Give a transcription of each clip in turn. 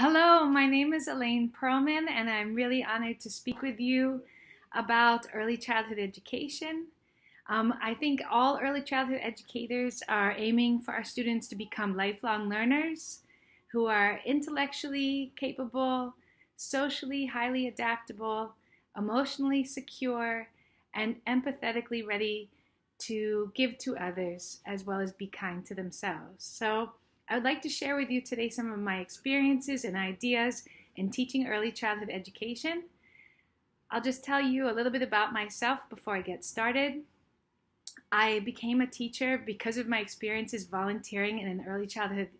Hello, my name is Elaine Perlman, and I'm really honored to speak with you about early childhood education. I think all early childhood educators are aiming for our students to become lifelong learners who are intellectually capable, socially highly adaptable, emotionally secure, and empathetically ready to give to others as well as be kind to themselves. So, I would like to share with you today some of my experiences and ideas in teaching early childhood education. I'll just tell you a little bit about myself before I get started. I became a teacher because of my experiences volunteering in an early childhood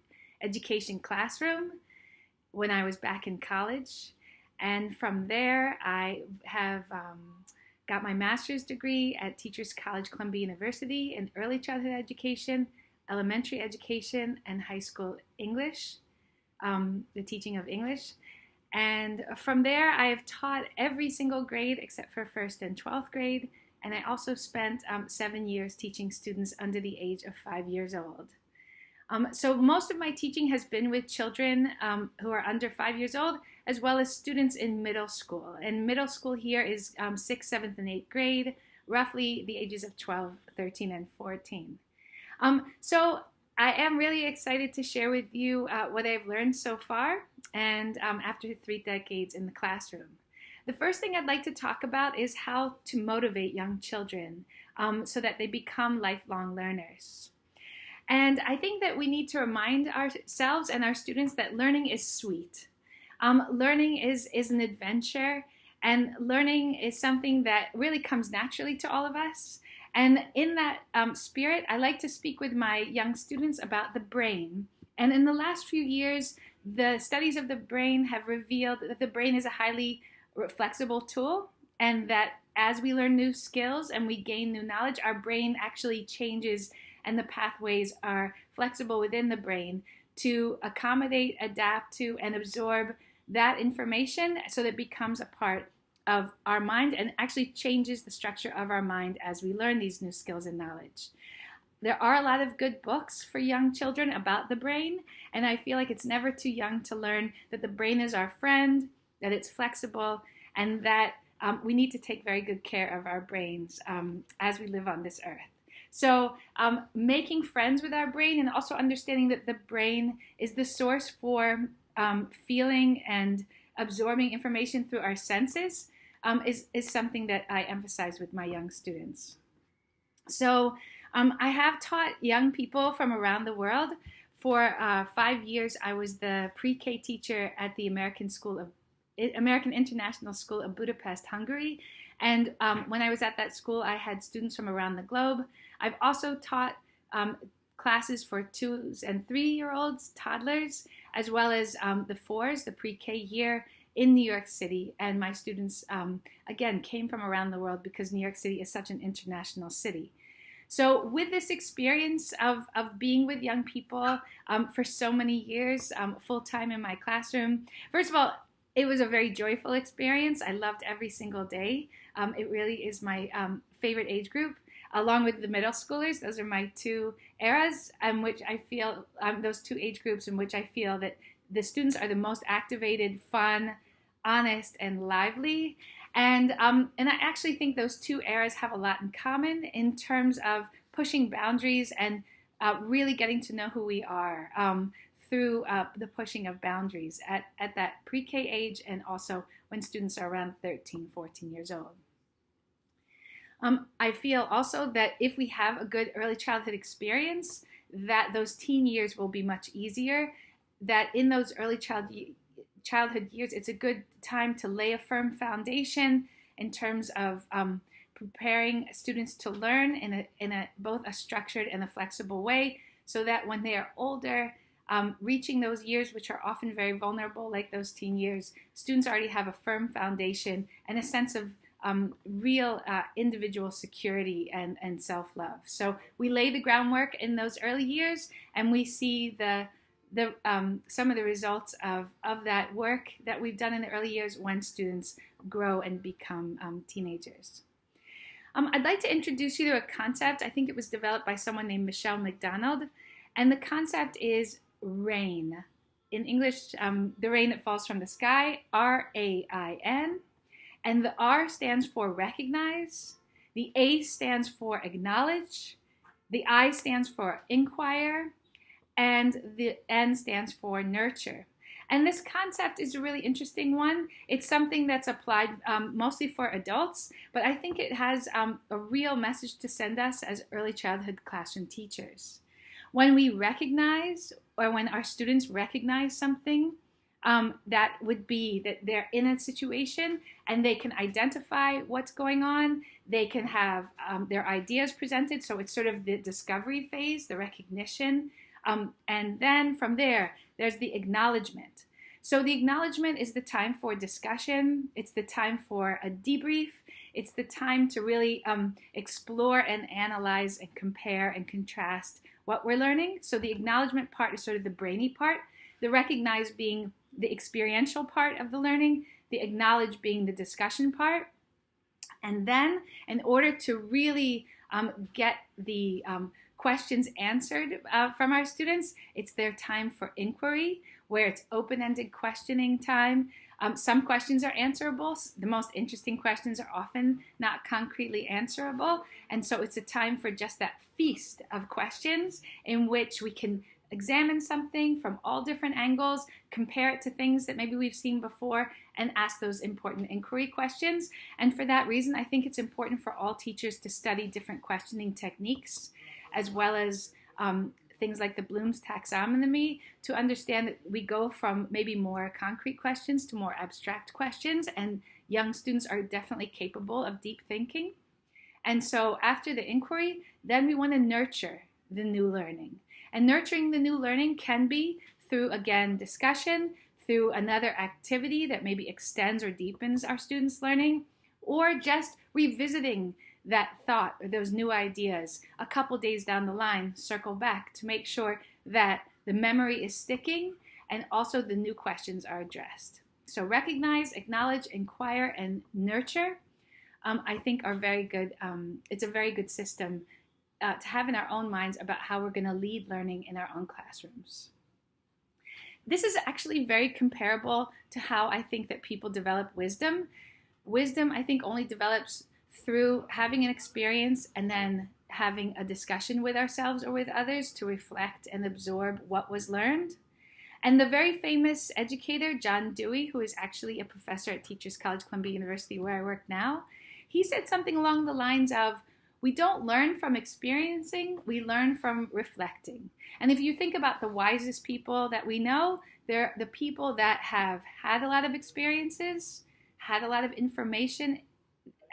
education classroom when I was back in college. And from there, I have got my master's degree at Teachers College Columbia University in early childhood education, elementary education, and high school English, the teaching of English. And from there, I have taught every single grade except for first and 12th grade. And I also spent 7 years teaching students under the age of 5 years old. So most of my teaching has been with children who are under 5 years old, as well as students in middle school. And middle school here is 6th, 7th, and 8th grade, roughly the ages of 12, 13, and 14. So I am really excited to share with you what I've learned so far and after 3 decades in the classroom. The first thing I'd like to talk about is how to motivate young children so that they become lifelong learners. And I think that we need to remind ourselves and our students that learning is sweet. Learning is an adventure, and learning is something that really comes naturally to all of us. And in that spirit, I like to speak with my young students about the brain. And in the last few years, the studies of the brain have revealed that the brain is a highly flexible tool, and that as we learn new skills and we gain new knowledge, our brain actually changes and the pathways are flexible within the brain to accommodate, adapt to, and absorb that information so that it becomes a part of our mind and actually changes the structure of our mind as we learn these new skills and knowledge. There are a lot of good books for young children about the brain, and I feel like it's never too young to learn that the brain is our friend, that it's flexible, and that we need to take very good care of our brains as we live on this earth. So making friends with our brain and also understanding that the brain is the source for feeling and absorbing information through our senses is something that I emphasize with my young students. So I have taught young people from around the world. For 5 years, I was the pre-K teacher at the American International School of Budapest, Hungary. And when I was at that school, I had students from around the globe. I've also taught classes for 2 and 3-year-olds, toddlers, as well as the 4s, the pre-K year in New York City. And my students, again, came from around the world because New York City is such an international city. So with this experience of being with young people for so many years, full-time in my classroom, first of all, it was a very joyful experience. I loved every single day. It really is my favorite age group, along with the middle schoolers. Those are my 2 eras in which I feel, those 2 age groups in which I feel that the students are the most activated, fun, honest, and lively. And I actually think those 2 eras have a lot in common in terms of pushing boundaries and really getting to know who we are through the pushing of boundaries at that pre-K age and also when students are around 13, 14 years old. I feel also that if we have a good early childhood experience, that those teen years will be much easier, that in those early childhood years, it's a good time to lay a firm foundation in terms of preparing students to learn in a both a structured and a flexible way, so that when they are older, reaching those years which are often very vulnerable, like those teen years, students already have a firm foundation and a sense of real individual security and self-love. So we lay the groundwork in those early years, and we see some of the results of that work that we've done in the early years when students grow and become teenagers. I'd like to introduce you to a concept. I think it was developed by someone named Michelle McDonald, and the concept is RAIN. in English, the rain that falls from the sky, RAIN. And the R stands for recognize, the A stands for acknowledge, the I stands for inquire, and the N stands for nurture. And this concept is a really interesting one. It's something that's applied mostly for adults, but I think it has a real message to send us as early childhood classroom teachers. When we recognize, or when our students recognize something, that would be that they're in a situation and they can identify what's going on. They can have their ideas presented. So it's sort of the discovery phase, the recognition. And then from there, there's the acknowledgement. So the acknowledgement is the time for discussion. It's the time for a debrief. It's the time to really explore and analyze and compare and contrast what we're learning. So the acknowledgement part is sort of the brainy part, the recognize being the experiential part of the learning, the acknowledge being the discussion part. And then in order to really get the questions answered from our students, it's their time for inquiry, where it's open-ended questioning time. Some questions are answerable. The most interesting questions are often not concretely answerable. And so it's a time for just that feast of questions in which we can examine something from all different angles, compare it to things that maybe we've seen before, and ask those important inquiry questions. And for that reason, I think it's important for all teachers to study different questioning techniques, as well as things like the Bloom's taxonomy, to understand that we go from maybe more concrete questions to more abstract questions, and young students are definitely capable of deep thinking. And so after the inquiry, then we want to nurture the new learning. And nurturing the new learning can be through, again, discussion, through another activity that maybe extends or deepens our students' learning, or just revisiting that thought or those new ideas a couple days down the line, circle back to make sure that the memory is sticking and also the new questions are addressed. So recognize, acknowledge, inquire, and nurture, I think are very good. It's a very good system to have in our own minds about how we're going to lead learning in our own classrooms. This is actually very comparable to how I think that people develop wisdom. Wisdom, I think, only develops through having an experience and then having a discussion with ourselves or with others to reflect and absorb what was learned. And the very famous educator, John Dewey, who is actually a professor at Teachers College, Columbia University, where I work now, he said something along the lines of, we don't learn from experiencing, we learn from reflecting. And if you think about the wisest people that we know, they're the people that have had a lot of experiences, had a lot of information,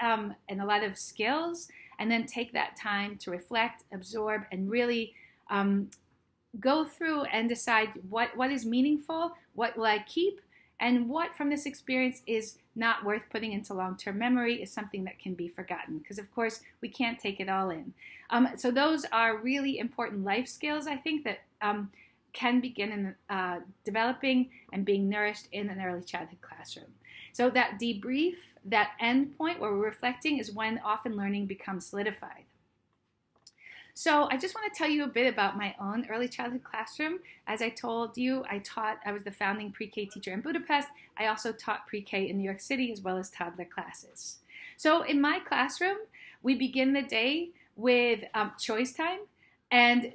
and a lot of skills, and then take that time to reflect, absorb, and really go through and decide what is meaningful, what will I keep, and what from this experience is not worth putting into long-term memory, is something that can be forgotten. Because of course, we can't take it all in. So those are really important life skills, I think, that can begin in developing and being nourished in an early childhood classroom. So that debrief, that end point where we're reflecting, is when often learning becomes solidified. So I just want to tell you a bit about my own early childhood classroom. As I told you, I was the founding pre-K teacher in Budapest. I also taught pre-K in New York City as well as toddler classes. So in my classroom, we begin the day with choice time. And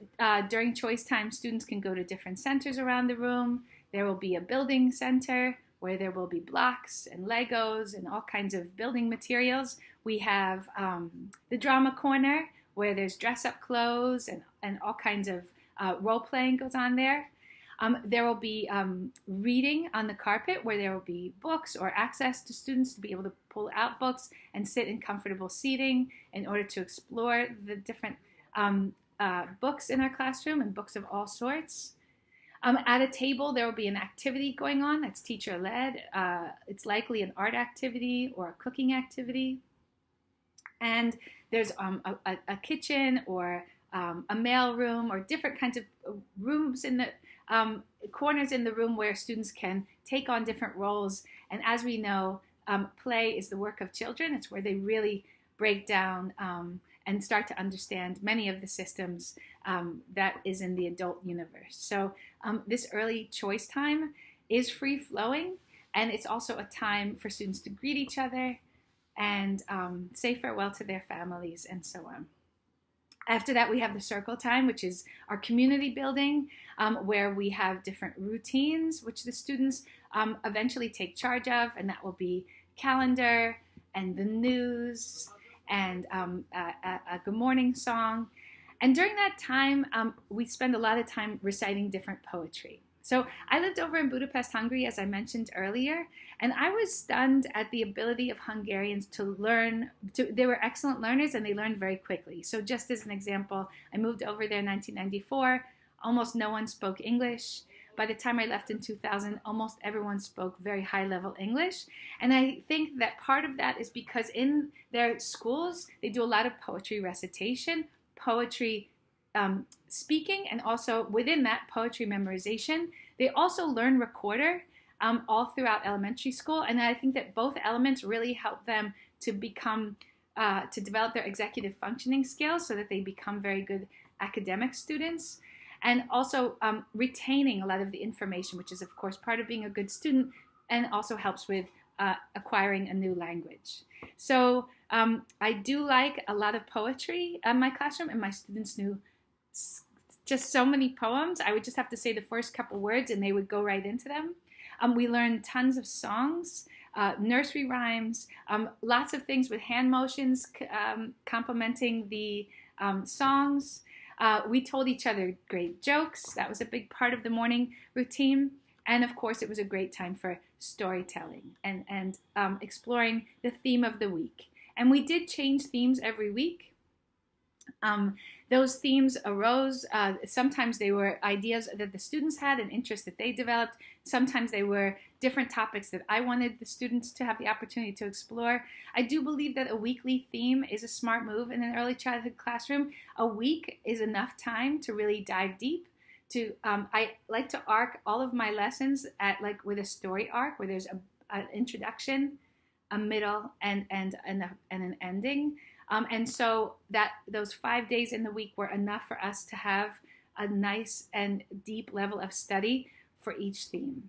during choice time, students can go to different centers around the room. There will be a building center where there will be blocks and Legos and all kinds of building materials. We have the drama corner, where there's dress-up clothes and all kinds of role-playing goes on there. There will be reading on the carpet, where there will be books or access to students to be able to pull out books and sit in comfortable seating in order to explore the different books in our classroom, and books of all sorts. At a table, there will be an activity going on that's teacher-led. It's likely an art activity or a cooking activity. And there's a kitchen or a mail room, or different kinds of rooms in the corners in the room where students can take on different roles. And as we know, play is the work of children. It's where they really break down and start to understand many of the systems that is in the adult universe. So this early choice time is free flowing, and it's also a time for students to greet each other and say farewell to their families and so on. After that, we have the circle time, which is our community building, where we have different routines, which the students eventually take charge of, and that will be calendar and the news and a good morning song. And during that time, we spend a lot of time reciting different poetry. So I lived over in Budapest, Hungary, as I mentioned earlier, and I was stunned at the ability of Hungarians to learn. They were excellent learners, and they learned very quickly. So just as an example, I moved over there in 1994. Almost no one spoke English. By the time I left in 2000, almost everyone spoke very high-level English. And I think that part of that is because in their schools, they do a lot of poetry recitation, poetry speaking, and also within that, poetry memorization. They also learn recorder all throughout elementary school. And I think that both elements really help them to become, to develop their executive functioning skills so that they become very good academic students. And also retaining a lot of the information, which is, of course, part of being a good student, and also helps with acquiring a new language. So I do like a lot of poetry in my classroom, and my students knew just so many poems. I would just have to say the first couple words, and they would go right into them. We learned tons of songs, nursery rhymes, lots of things with hand motions complementing the songs. We told each other great jokes. That was a big part of the morning routine. And of course, it was a great time for storytelling and exploring the theme of the week. And we did change themes every week. Those themes arose. Sometimes they were ideas that the students had, an interest that they developed. Sometimes they were different topics that I wanted the students to have the opportunity to explore. I do believe that a weekly theme is a smart move in an early childhood classroom. A week is enough time to really dive deep. I like to arc all of my lessons with a story arc where there's an introduction, a middle, and an ending. And so that those 5 days in the week were enough for us to have a nice and deep level of study for each theme.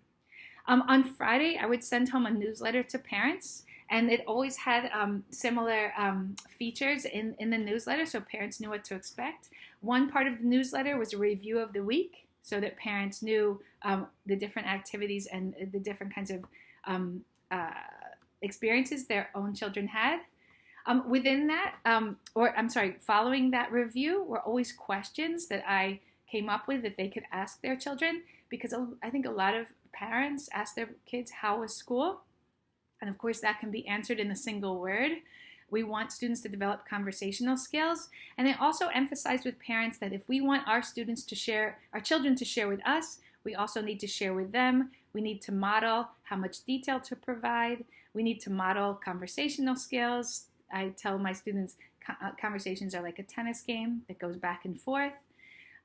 On Friday, I would send home a newsletter to parents, and it always had similar features in the newsletter, so parents knew what to expect. One part of the newsletter was a review of the week, so that parents knew the different activities and the different kinds of experiences their own children had. Within that, following that review were always questions that I came up with that they could ask their children, because I think a lot of parents ask their kids, how was school? And of course, that can be answered in a single word. We want students to develop conversational skills. And I also emphasize with parents that if we want our children to share with us, we also need to share with them. We need to model how much detail to provide. We need to model conversational skills. I tell my students conversations are like a tennis game that goes back and forth.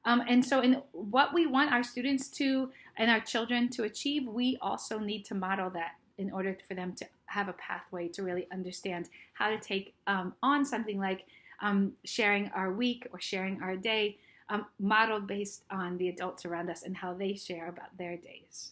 And so in what we want our students to and our children to achieve, we also need to model that in order for them to have a pathway to really understand how to take on something like sharing our week or sharing our day, modeled based on the adults around us and how they share about their days.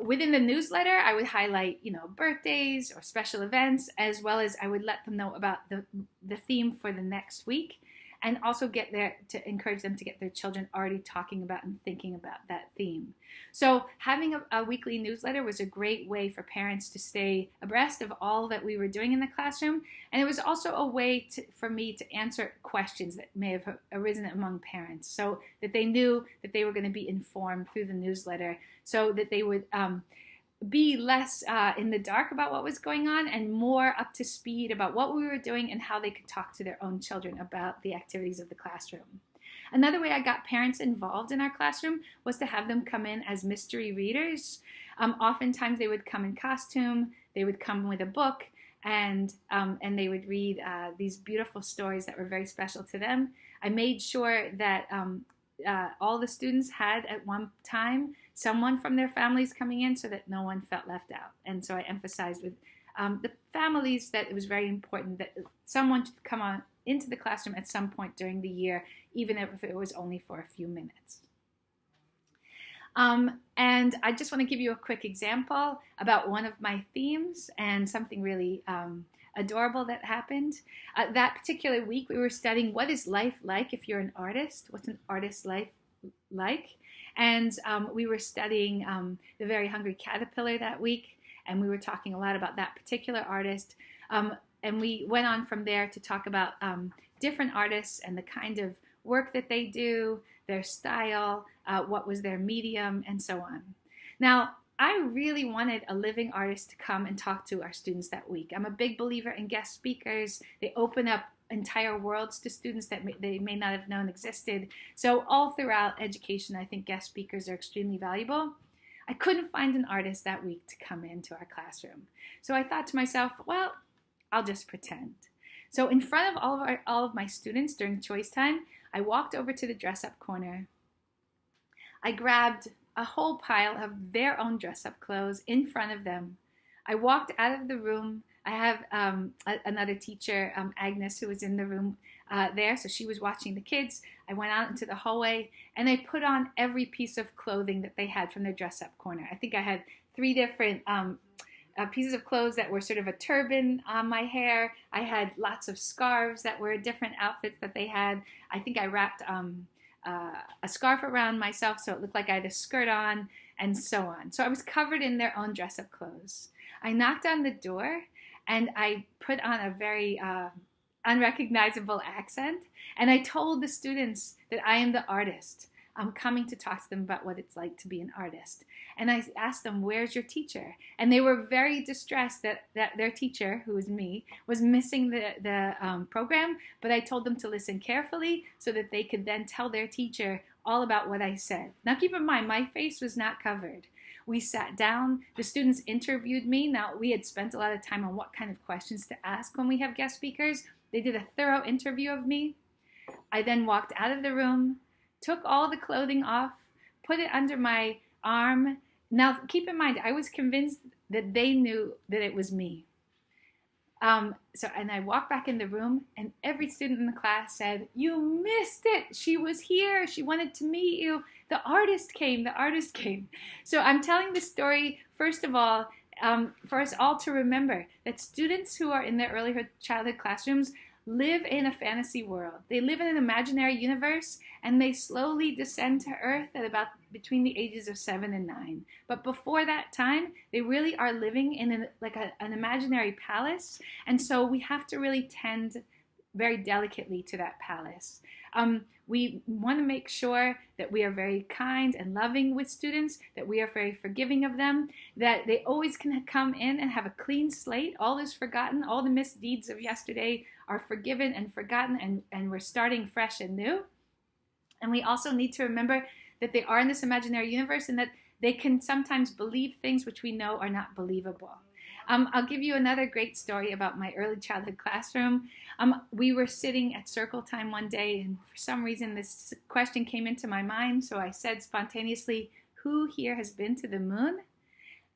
Within the newsletter, I would highlight, birthdays or special events, as well as I would let them know about the theme for the next week, and also to encourage them to get their children already talking about and thinking about that theme. So having a weekly newsletter was a great way for parents to stay abreast of all that we were doing in the classroom. And it was also a way for me to answer questions that may have arisen among parents, so that they knew that they were going to be informed through the newsletter, so that they would be less in the dark about what was going on and more up to speed about what we were doing and how they could talk to their own children about the activities of the classroom. Another way I got parents involved in our classroom was to have them come in as mystery readers. Oftentimes they would come in costume, they would come with a book, and they would read these beautiful stories that were very special to them. I made sure that all the students had at one time someone from their families coming in so that no one felt left out. And so I emphasized with the families that it was very important that someone should come on into the classroom at some point during the year, even if it was only for a few minutes. And I just want to give you a quick example about one of my themes and something really adorable that happened. That particular week, we were studying what is life like if you're an artist? What's an artist's life like? And we were studying The Very Hungry Caterpillar that week, and we were talking a lot about that particular artist. And we went on from there to talk about different artists and the kind of work that they do, their style, what was their medium, and so on. Now, I really wanted a living artist to come and talk to our students that week. I'm a big believer in guest speakers. They open up entire worlds to students that they may not have known existed. So all throughout education, I think guest speakers are extremely valuable. I couldn't find an artist that week to come into our classroom. So I thought to myself, well, I'll just pretend. So in front of all of my students during choice time, I walked over to the dress-up corner. I grabbed a whole pile of their own dress-up clothes in front of them. I walked out of the room. I have another teacher, Agnes, who was in the room there, so she was watching the kids. I went out into the hallway, and I put on every piece of clothing that they had from their dress-up corner. I think I had 3 different pieces of clothes that were sort of a turban on my hair. I had lots of scarves that were different outfits that they had. I think I wrapped a scarf around myself so it looked like I had a skirt on, and so on. So I was covered in their own dress-up clothes. I knocked on the door, and I put on a very unrecognizable accent, and I told the students that I am the artist. I'm coming to talk to them about what it's like to be an artist. And I asked them, where's your teacher? And they were very distressed that their teacher, who was me, was missing the program, but I told them to listen carefully so that they could then tell their teacher all about what I said. Now keep in mind, my face was not covered. We sat down, the students interviewed me. Now we had spent a lot of time on what kind of questions to ask when we have guest speakers. They did a thorough interview of me. I then walked out of the room, took all the clothing off, put it under my arm. Now, keep in mind, I was convinced that they knew that it was me. And I walked back in the room, and every student in the class said, "You missed it. She was here. She wanted to meet you. The artist came. The artist came." So I'm telling this story, first of all, for us all to remember that students who are in their early childhood classrooms live in a fantasy world. They live in an imaginary universe, and they slowly descend to earth at about between the ages of 7 and 9. But before that time, they really are living in an imaginary palace, and so we have to really tend very delicately to that palace. We want to make sure that we are very kind and loving with students, that we are very forgiving of them, that they always can come in and have a clean slate. All is forgotten. All the misdeeds of yesterday are forgiven and forgotten, and we're starting fresh and new. And we also need to remember that they are in this imaginary universe and that they can sometimes believe things which we know are not believable. I'll give you another great story about my early childhood classroom. We were sitting at circle time one day, and for some reason this question came into my mind, so I said spontaneously, "Who here has been to the moon?"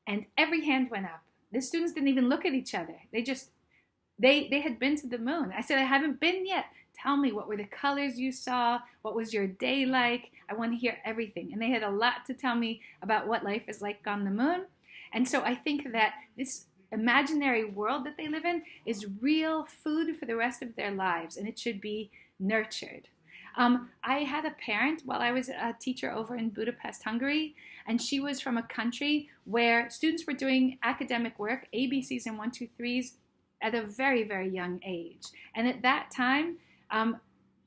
And every hand went up. The students didn't even look at each other. They had been to the moon. I said, "I haven't been yet. Tell me, what were the colors you saw? What was your day like? I want to hear everything." And they had a lot to tell me about what life is like on the moon. And so I think that this imaginary world that they live in is real food for the rest of their lives, and it should be nurtured. I had a parent while I was a teacher over in Budapest, Hungary, and she was from a country where students were doing academic work, ABCs and 1, 2, 3s, at a very, very young age. And at that time,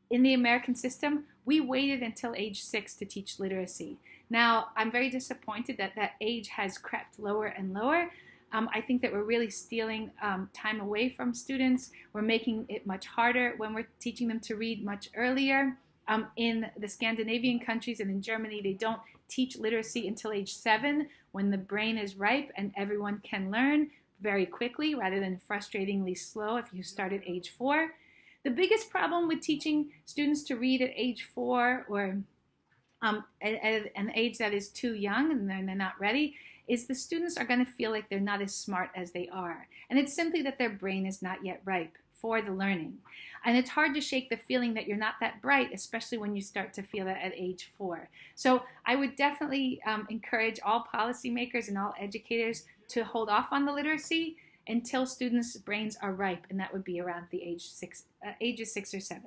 in the American system, we waited until age 6 to teach literacy. Now, I'm very disappointed that that age has crept lower and lower. I think that we're really stealing time away from students. We're making it much harder when we're teaching them to read much earlier. In the Scandinavian countries and in Germany, they don't teach literacy until age 7, when the brain is ripe and everyone can learn very quickly rather than frustratingly slow if you start at age 4. The biggest problem with teaching students to read at age 4 or at an age that is too young and they're not ready, is the students are going to feel like they're not as smart as they are. And it's simply that their brain is not yet ripe for the learning. And it's hard to shake the feeling that you're not that bright, especially when you start to feel that at age 4. So I would definitely encourage all policymakers and all educators to hold off on the literacy until students' brains are ripe, and that would be around the ages 6 or 7.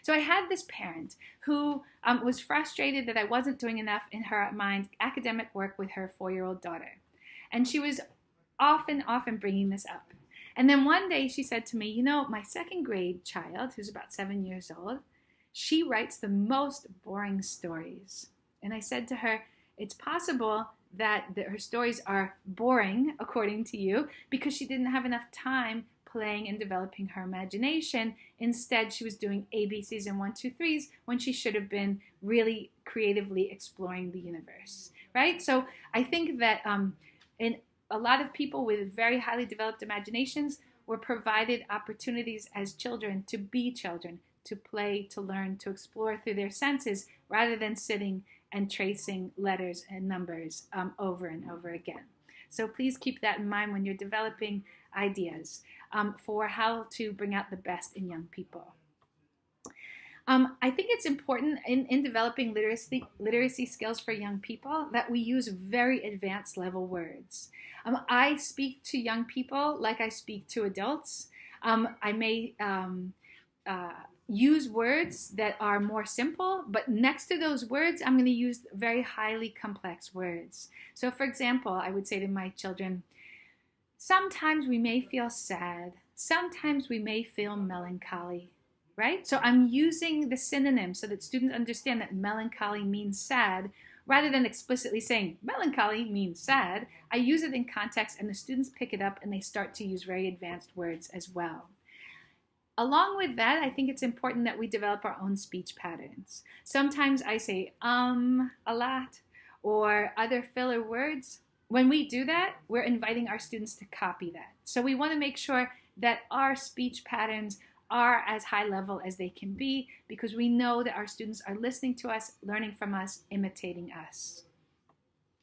So I had this parent who was frustrated that I wasn't doing enough in her mind academic work with her 4-year-old daughter. And she was often bringing this up. And then one day she said to me, you know, my 2nd grade child, who's about 7 years old, she writes the most boring stories. And I said to her, it's possible that her stories are boring, according to you, because she didn't have enough time playing and developing her imagination. Instead, she was doing ABCs and 1, 2, 3s when she should have been really creatively exploring the universe, right? So I think that in a lot of people with very highly developed imaginations were provided opportunities as children to be children, to play, to learn, to explore through their senses, rather than sitting and tracing letters and numbers over and over again. So please keep that in mind when you're developing ideas for how to bring out the best in young people. I think it's important in developing literacy skills for young people that we use very advanced level words. I speak to young people like I speak to adults. I may use words that are more simple, but next to those words, I'm going to use very highly complex words. So for example, I would say to my children, sometimes we may feel sad, sometimes we may feel melancholy, right? So I'm using the synonym so that students understand that melancholy means sad, rather than explicitly saying melancholy means sad. I use it in context and the students pick it up and they start to use very advanced words as well. Along with that, I think it's important that we develop our own speech patterns. Sometimes I say a lot or other filler words. When we do that, we're inviting our students to copy that. So we want to make sure that our speech patterns are as high level as they can be, because we know that our students are listening to us, learning from us, imitating us.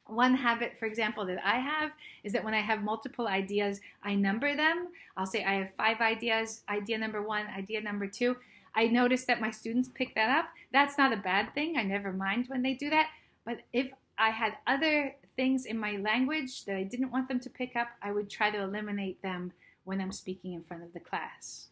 One habit, for example, that I have is that when I have multiple ideas, I number them. I'll say I have 5 ideas, idea number 1, idea number 2. I notice that my students pick that up. That's not a bad thing. I never mind when they do that. But if I had other things in my language that I didn't want them to pick up, I would try to eliminate them when I'm speaking in front of the class.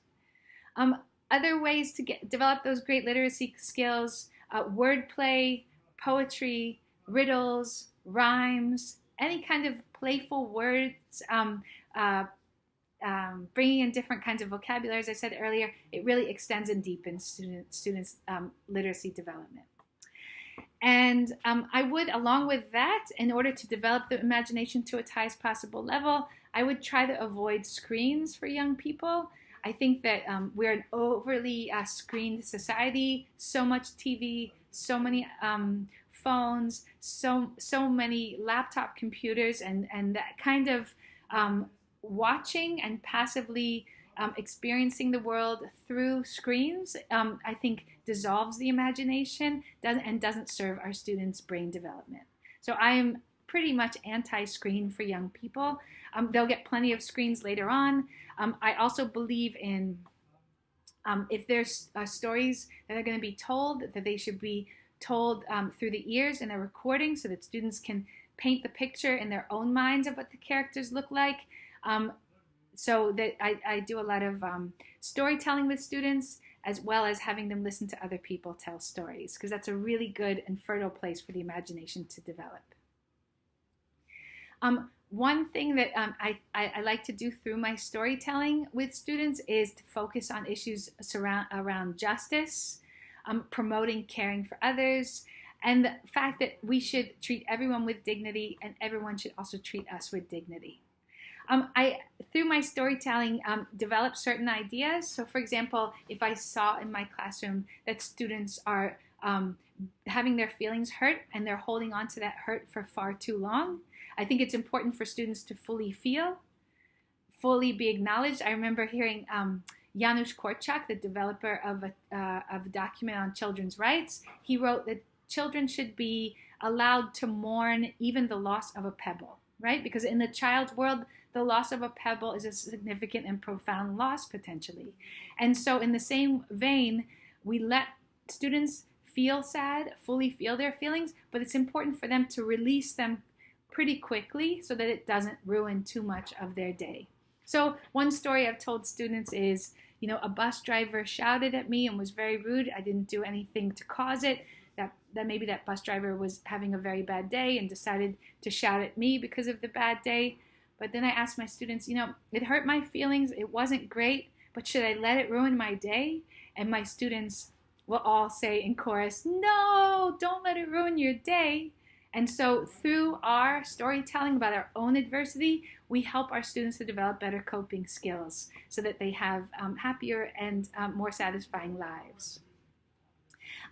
Other ways to develop those great literacy skills, wordplay, poetry, riddles, rhymes, any kind of playful words, bringing in different kinds of vocabulary, as I said earlier, it really extends and deepens students' literacy development. And I would, along with that, in order to develop the imagination to its highest possible level, I would try to avoid screens for young people. I think that we're an overly screened society, so much TV, so many phones, so many laptop computers, and that kind of watching and passively experiencing the world through screens, I think dissolves the imagination and doesn't serve our students' brain development. So I am pretty much anti-screen for young people. They'll get plenty of screens later on. I also believe in if there's stories that are going to be told, that they should be told through the ears in a recording so that students can paint the picture in their own minds of what the characters look like. So that I do a lot of storytelling with students, as well as having them listen to other people tell stories, because that's a really good and fertile place for the imagination to develop. One thing that I like to do through my storytelling with students is to focus on issues around justice, promoting caring for others, and the fact that we should treat everyone with dignity and everyone should also treat us with dignity. I, through my storytelling, develop certain ideas. So for example, if I saw in my classroom that students are having their feelings hurt and they're holding on to that hurt for far too long, I think it's important for students to fully feel, fully be acknowledged. I remember hearing Janusz Korczak, the developer of a document on children's rights. He wrote that children should be allowed to mourn even the loss of a pebble, right? Because in the child's world, the loss of a pebble is a significant and profound loss potentially. And so in the same vein, we let students feel sad, fully feel their feelings, but it's important for them to release them pretty quickly so that it doesn't ruin too much of their day. So one story I've told students is, a bus driver shouted at me and was very rude. I didn't do anything to cause it. That maybe that bus driver was having a very bad day and decided to shout at me because of the bad day. But then I asked my students, it hurt my feelings. It wasn't great, but should I let it ruin my day? And my students will all say in chorus, no, don't let it ruin your day. And so through our storytelling about our own adversity, we help our students to develop better coping skills so that they have happier and more satisfying lives.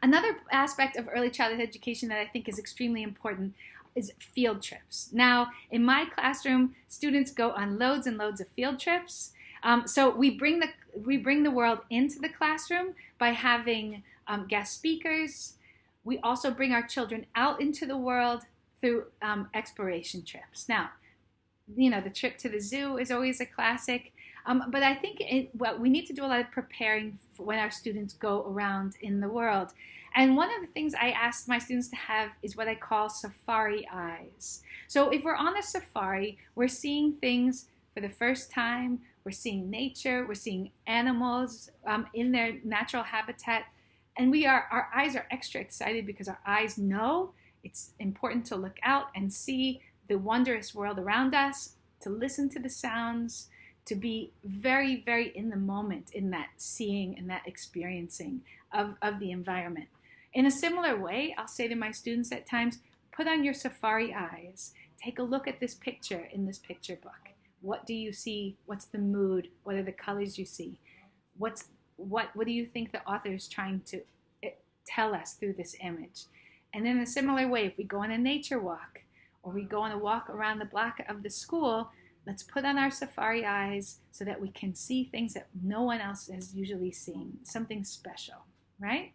Another aspect of early childhood education that I think is extremely important is field trips. Now, in my classroom, students go on loads and loads of field trips. So we bring the world into the classroom by having guest speakers. We also bring our children out into the world through exploration trips. Now, the trip to the zoo is always a classic, but I think we need to do a lot of preparing for when our students go around in the world. And one of the things I ask my students to have is what I call safari eyes. So if we're on a safari, we're seeing things for the first time, we're seeing nature, we're seeing animals in their natural habitat, and our eyes are extra excited because our eyes know it's important to look out and see the wondrous world around us, to listen to the sounds, to be very, very in the moment in that seeing and that experiencing of the environment. In a similar way, I'll say to my students at times, put on your safari eyes. Take a look at this picture in this picture book. What do you see? What's the mood? What are the colors you see? What do you think the author is trying to tell us through this image? And in a similar way, if we go on a nature walk or we go on a walk around the block of the school, let's put on our safari eyes so that we can see things that no one else has usually seen, something special, right?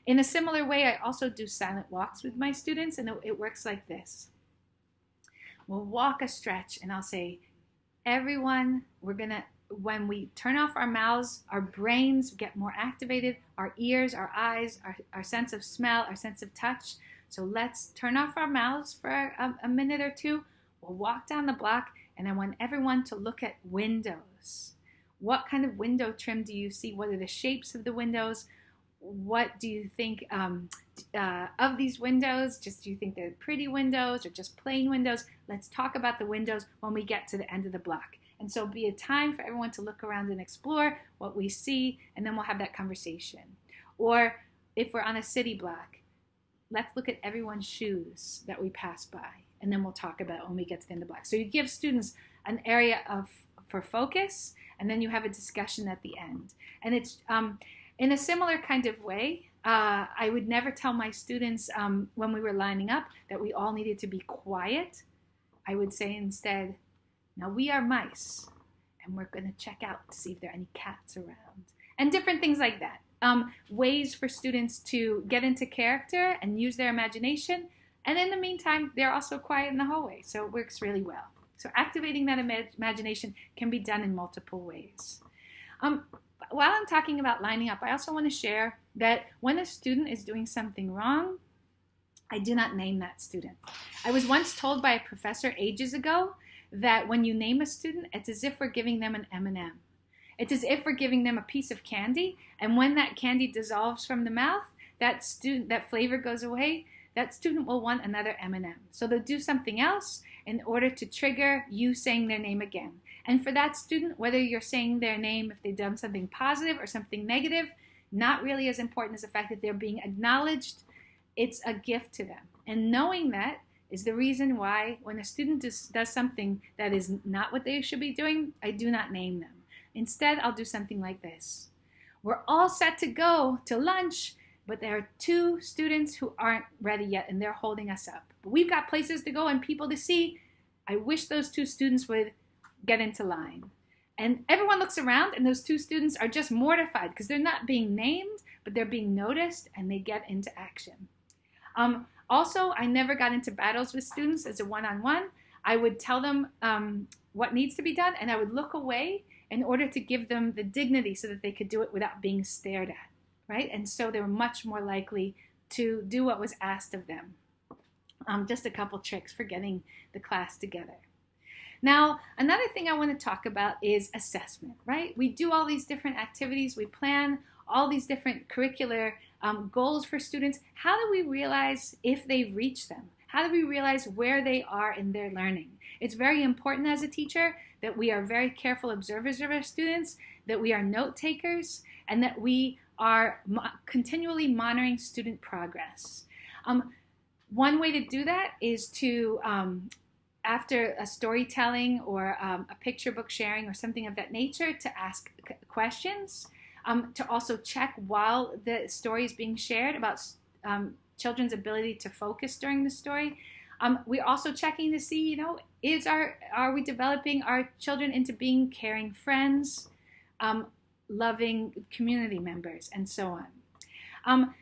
In a similar way, I also do silent walks with my students, and it works like this. We'll walk a stretch, and I'll say, everyone, when we turn off our mouths, our brains get more activated, our ears, our eyes, our sense of smell, our sense of touch. So let's turn off our mouths for a minute or two. We'll walk down the block, and I want everyone to look at windows. What kind of window trim do you see? What are the shapes of the windows? What do you think of these windows? Do you think they're pretty windows or just plain windows? Let's talk about the windows when we get to the end of the block. And so it'll be a time for everyone to look around and explore what we see, and then we'll have that conversation. Or if we're on a city block, let's look at everyone's shoes that we pass by, and then we'll talk about it when we get to the end of the block. So you give students an area for focus, and then you have a discussion at the end. And it's in a similar kind of way, I would never tell my students when we were lining up that we all needed to be quiet. I would say instead, now we are mice, and we're going to check out to see if there are any cats around. And different things like that. Ways for students to get into character and use their imagination. And in the meantime, they're also quiet in the hallway, so it works really well. So activating that imagination can be done in multiple ways. While I'm talking about lining up, I also want to share that when a student is doing something wrong, I do not name that student. I was once told by a professor ages ago that when you name a student, it's as if we're giving them an M&M. It's as if we're giving them a piece of candy, and when that candy dissolves from the mouth, that flavor goes away, that student will want another M&M. So they'll do something else in order to trigger you saying their name again. And for that student, whether you're saying their name if they've done something positive or something negative, not really as important as the fact that they're being acknowledged. It's a gift to them. And knowing that is the reason why when a student does something that is not what they should be doing, I do not name them. Instead, I'll do something like this. We're all set to go to lunch, but there are 2 students who aren't ready yet, and they're holding us up. But we've got places to go and people to see. I wish those 2 students would get into line. And everyone looks around, and those 2 students are just mortified because they're not being named, but they're being noticed, and they get into action. Also, I never got into battles with students as a one-on-one. I would tell them what needs to be done, and I would look away in order to give them the dignity so that they could do it without being stared at, right? And so they were much more likely to do what was asked of them. Just a couple tricks for getting the class together. Now, another thing I want to talk about is assessment, right? We do all these different activities. We plan all these different curricular goals for students. How do we realize if they've reached them? How do we realize where they are in their learning? It's very important as a teacher that we are very careful observers of our students, that we are note takers, and that we are continually monitoring student progress. One way to do that is to, after a storytelling or a picture book sharing or something of that nature, to ask questions, to also check while the story is being shared about children's ability to focus during the story. We're also checking to see, are we developing our children into being caring friends, loving community members, and so on.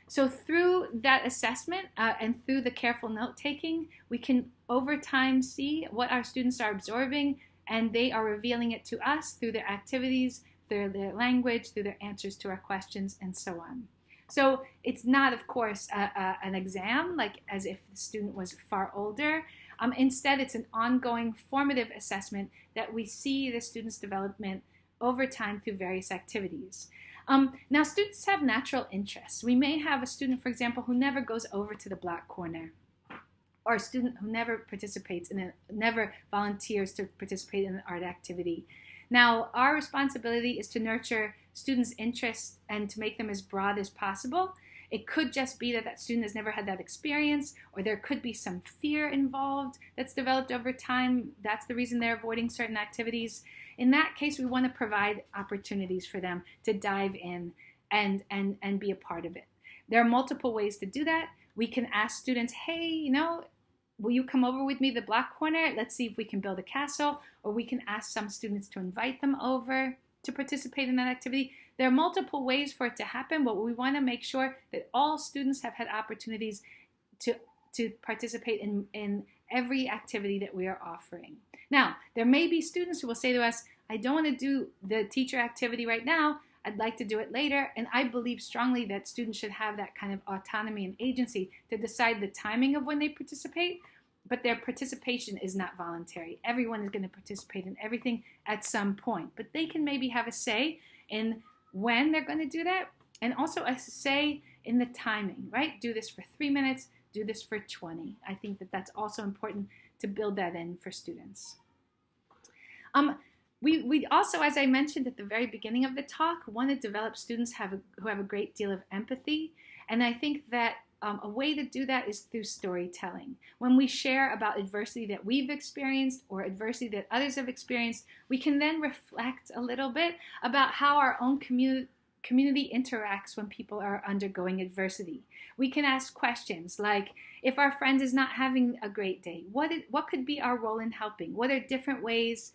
So through that assessment and through the careful note-taking, we can over time see what our students are absorbing, and they are revealing it to us through their activities, through their language, through their answers to our questions, and so on. So it's not, of course, an exam, like as if the student was far older. Instead, it's an ongoing formative assessment that we see the student's development over time through various activities. Now, students have natural interests. We may have a student, for example, who never goes over to the black corner, or a student who never never volunteers to participate in an art activity. Now, our responsibility is to nurture students' interests and to make them as broad as possible. It could just be that student has never had that experience, or there could be some fear involved that's developed over time. That's the reason they're avoiding certain activities. In that case, we want to provide opportunities for them to dive in and be a part of it. There are multiple ways to do that. We can ask students, hey, will you come over with me to the black corner? Let's see if we can build a castle. Or we can ask some students to invite them over to participate in that activity. There are multiple ways for it to happen, but we want to make sure that all students have had opportunities to participate in every activity that we are offering. Now, there may be students who will say to us, I don't want to do the teacher activity right now. I'd like to do it later. And I believe strongly that students should have that kind of autonomy and agency to decide the timing of when they participate, but their participation is not voluntary. Everyone is going to participate in everything at some point, but they can maybe have a say in when they're going to do that, and also a say in the timing, right? Do this for 3 minutes, do this for 20. I think that that's also important to build that in for students. We also, as I mentioned at the very beginning of the talk, want to develop students who have a great deal of empathy. And I think that a way to do that is through storytelling. When we share about adversity that we've experienced or adversity that others have experienced, we can then reflect a little bit about how our own community interacts when people are undergoing adversity. We can ask questions like, if our friend is not having a great day, what could be our role in helping? What are different ways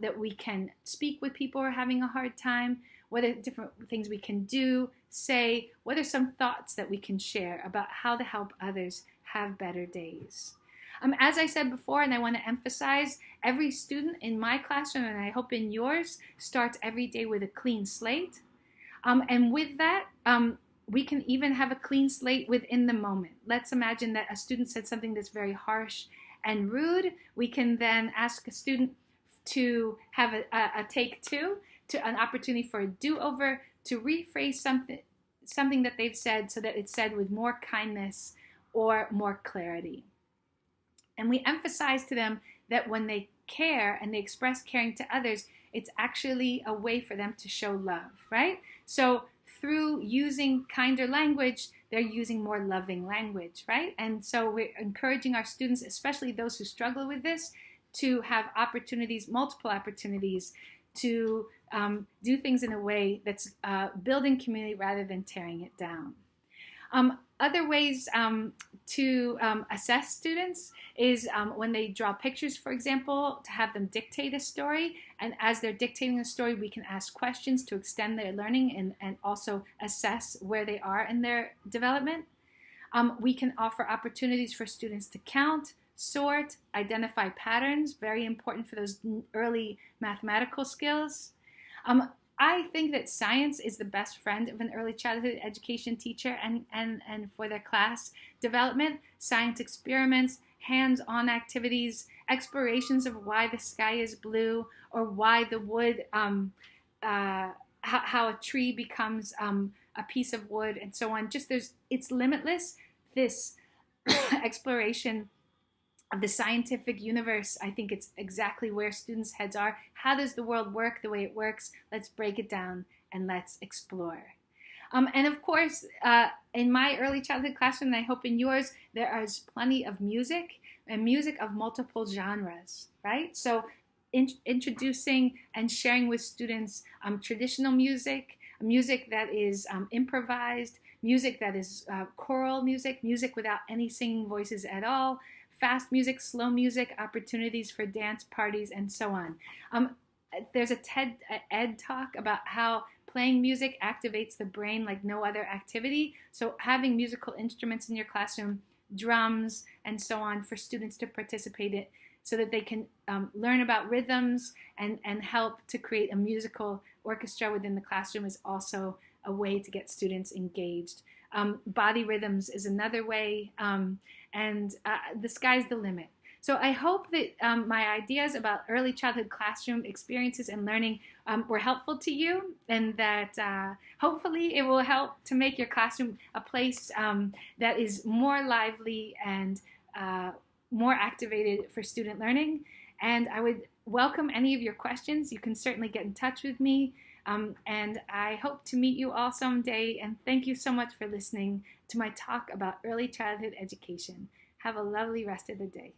that we can speak with people who are having a hard time? What are different things we can do, say? What are some thoughts that we can share about how to help others have better days? As I said before, and I want to emphasize, every student in my classroom, and I hope in yours, starts every day with a clean slate. And with that, we can even have a clean slate within the moment. Let's imagine that a student said something that's very harsh and rude. We can then ask a student to have a take two, to an opportunity for a do-over, to rephrase something that they've said so that it's said with more kindness or more clarity. And we emphasize to them that when they care and they express caring to others, it's actually a way for them to show love, right? So through using kinder language, they're using more loving language, right? And so we're encouraging our students, especially those who struggle with this, to have opportunities, multiple opportunities, to do things in a way that's building community rather than tearing it down. Other ways to assess students is when they draw pictures, for example, to have them dictate a story. And as they're dictating a story, we can ask questions to extend their learning and also assess where they are in their development. We can offer opportunities for students to count, sort, identify patterns, very important for those early mathematical skills. I think that science is the best friend of an early childhood education teacher and for their class development. Science experiments, hands-on activities, explorations of why the sky is blue or why the wood, how a tree becomes a piece of wood and so on. It's limitless. This exploration of the scientific universe, I think it's exactly where students' heads are. How does the world work the way it works? Let's break it down and let's explore. And of course, in my early childhood classroom, and I hope in yours, there is plenty of music and music of multiple genres, right? So introducing and sharing with students traditional music, music that is improvised, music that is choral music, music without any singing voices at all, fast music, slow music, opportunities for dance parties, and so on. There's a TED Ed talk about how playing music activates the brain like no other activity. So having musical instruments in your classroom, drums, and so on for students to participate in so that they can learn about rhythms and help to create a musical orchestra within the classroom is also a way to get students engaged. Body rhythms is another way, and the sky's the limit. So I hope that my ideas about early childhood classroom experiences and learning were helpful to you, and that hopefully it will help to make your classroom a place that is more lively and more activated for student learning. And I would welcome any of your questions. You can certainly get in touch with me. And I hope to meet you all someday. And thank you so much for listening to my talk about early childhood education. Have a lovely rest of the day.